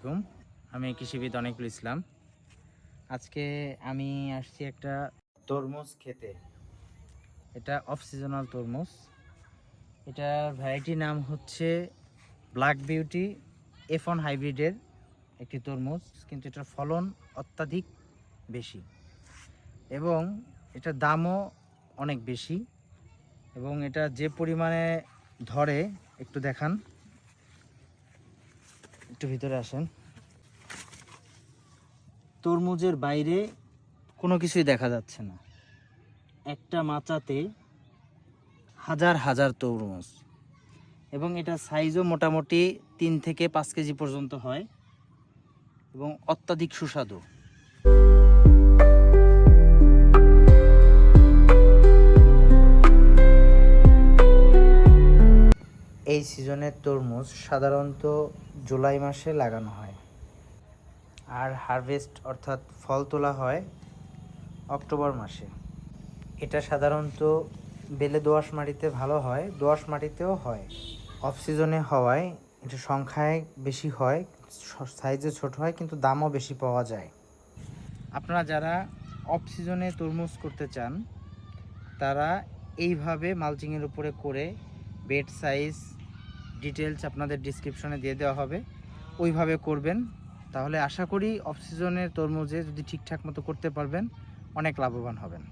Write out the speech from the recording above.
আলাইকুম। আমি কৃষিবিদ অনিকুল ইসলাম। আজকে আমি আসছি একটা তরমুজ খেতে। এটা অফ সিজনাল তরমুজ। এটার ভ্যারাইটি নাম হচ্ছে ব্ল্যাক বিউটি F1 হাইব্রিডের একটি তরমুজ, কিন্তু এটার ফলন অত্যাধিক বেশি এবং এটার দামও অনেক বেশি। এবং এটা যে পরিমাণে ধরে একটু দেখান, একটু ভিতরে আসেন। তরমুজের বাইরে কোনো কিছুই দেখা যাচ্ছে না। একটা মাচাতে হাজার হাজার তরমুজ, এবং এটা সাইজও মোটামুটি 3 থেকে 5 কেজি পর্যন্ত হয় এবং অত্যাধিক সুস্বাদু। এই সিজনের তরমুজ সাধারণত জুলাই মাসে লাগানো হয়, আর হারভেস্ট অর্থাৎ ফল তোলা হয় অক্টোবর মাসে। এটা সাধারণত বেলে দোআঁশ মাটিতে ভালো হয়, দোআঁশ মাটিতেও হয়। অফ সিজনে হওয়ায় এটা সংখ্যায় বেশি হয়, সাইজে ছোট হয়, কিন্তু দামও বেশি পাওয়া যায়। আপনারা যারা অফ সিজনে তরমুজ করতে চান তারা এইভাবে মালচিংয়ের উপরে করে বেড সাইজ ডিটেলস আপনাদের ডিসক্রিপশনে দিয়ে দেওয়া হবে, ওইভাবে করবেন। তাহলে আশা করি অফ সিজনের তরমুজে যদি ঠিকঠাক মতো করতে পারবেন অনেক লাভবান হবেন।